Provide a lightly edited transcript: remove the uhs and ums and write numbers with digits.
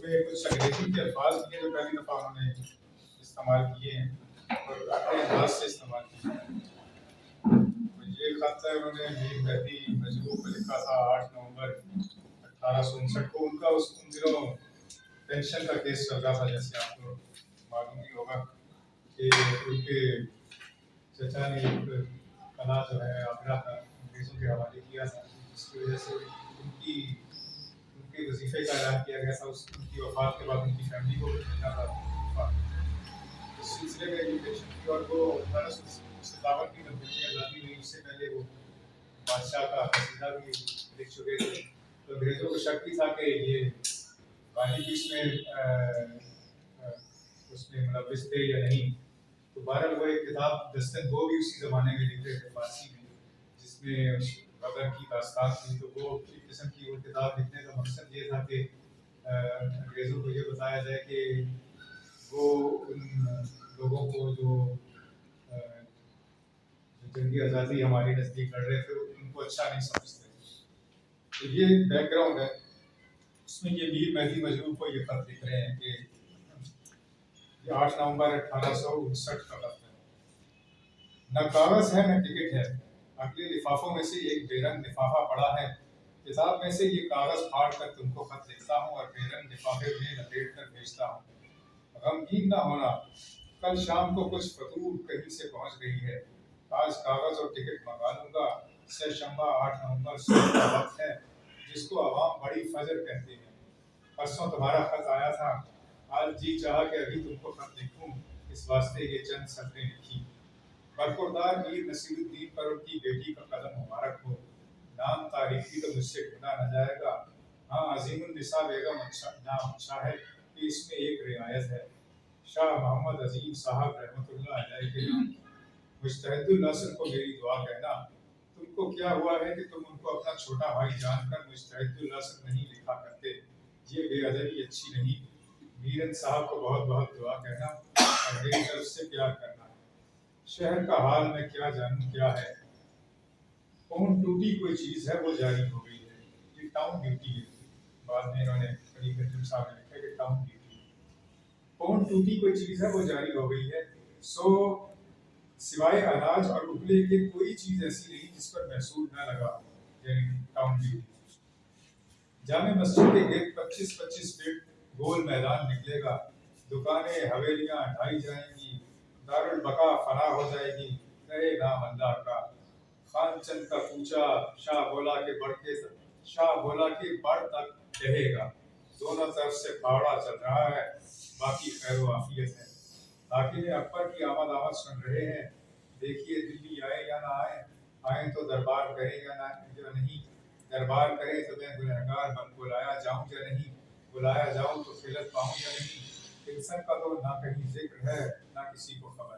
میں کچھ انگریزی کے الفاظ بھی ہیں جو پہلی دفعہ انہوں نے استعمال کیے ہیں اور اپنے انداز سے استعمال کیے ہیں. یہ خط ہے انہوں نے میر مہدی مجروح کو لکھا تھا 8 نومبر 1859 کو. ان کا ان دنوں پینشن کا کیس چل رہا تھا، جیسے آپ کو معلوم ہی ہوگا کہ ان کے چچا نے ایک قلعہ جو ہے آگرہ کا انگریزوں کے حوالے کیا تھا، جس کی وجہ سے ان کے وظیفے کا اعلان کیا گیا تھا. ان کی وفات کے بعد ان کی فیملی کو ملنا تھا. اس سلسلے میں یہ پینشن کی اور وہ 1857 کی جمہوری آزادی ہوئی اس سے پہلے وہ بادشاہ کا قصیدہ بھی لکھ چکے تھے. تو انگریزوں کو شک بھی تھا کہ یہ بانی بھی اس میں ملوث تھے یا نہیں. تو بہرحال وہ ایک کتاب دستن وہ بھی اسی زمانے میں لکھ رہے تھے فارسی میں، جس میں غدر کی داستان تھی. تو وہ ایک قسم کی وہ کتاب لکھنے کا مقصد یہ تھا کہ انگریزوں کو یہ بتایا جائے کہ وہ ان لوگوں کو جو جنگی آزادی ہمارے نزدیک لڑ رہے تھے ان کو اچھا نہیں سمجھتے. تو یہ بیک گراؤنڈ ہے. اس میں یہ میر مہدی مجروح کو یہ خط لکھ رہے ہیں کہ یہ 8 نومبر 1859 کا خط ہے. نہ کاغذ ہے نہ ٹکٹ ہے، اگلے لفافوں میں سے ایک بے رنگ لفافہ پڑا ہے. کتاب میں سے یہ کاغذ پھاڑ کر تم کو خط لکھتا ہوں اور بے رنگ لفافے میں لپیٹ کر بھیجتا ہوں. غمگین نہ ہونا، کل شام کو کچھ فطور کہیں سے پہنچ گئی ہے. آج کاغذ اور ٹکٹ منگا لوں گا. سہ شنبہ 8 نومبر صبح کا وقت ہے جس کو عوام بڑی فجر کہتے ہیں. پرسوں تمہارا خط آیا تھا، آج جی چاہا کہ ابھی تم کو خط لکھوں، اس واسطے یہ چند سطریں لکھی. برخوردار میر نصیر الدین پر ان کی بیٹی کا قدم مبارک ہو. نام تاریخی تو مجھ سے ڈھونڈا نہ جائے گا. ہاں، عظیم النساء بیگم نام اچھا ہے کہ اس میں ایک رعایت ہے. شاہ محمد عظیم صاحب رحمۃ اللہ علیہ کے نام. مجتہد النصر کو میری دعا کہنا. تم کو کیا ہوا ہے کہ تم ان کو اپنا چھوٹا بھائی جان کر مجتہد النصر نہیں لکھا کرتے؟ یہ بے ادبی اچھی نہیں. میرن صاحب کو بہت بہت دعا کہنا اور میری طرف سے پیار کرنا. شہر کا حال میں کیا جانوں کیا ہے. پون ٹوٹی کوئی چیز ہے وہ جاری ہو گئی ہے. یہ ٹاؤن ڈیوٹی ہے. بعد میں انہوں نے خلیفہ جم صاحب نے لکھا کہ ٹاؤن ڈیوٹی. پون ٹوٹی کوئی چیز ہے وہ جاری ہو گئی ہے. سو سوائے اناج اور اگلے کے کوئی چیز ایسی نہیں جس پر محصول نہ لگا ہو. یعنی ٹاؤن ڈیوٹی. جامع مسجد کے گرد 25-25 فٹ گول میدان نکلے گا. دکانیں حویلیاں ڈھائی جائیں گی. دارالبقا فنا ہو جائے گی. رہے نام اللہ کا. خان چند کا کوچا شاہ بولا کے بڑھ تک کہے گا. دونوں طرف سے پھاوڑا چل رہا ہے، باقی خیر و عافیت ہے. حاکم اکبر کی آمد سن رہے ہیں. دیکھیے دلی آئے یا نہ آئے. آئیں تو دربار کریں یا نہیں. دربار کریں تو میں گنہگار بلایا جاؤں یا نہیں. بلایا جاؤں تو خلت پاؤں یا نہیں. انسان کا تو نہ کہیں ذکر ہے نہ کسی کو خبر.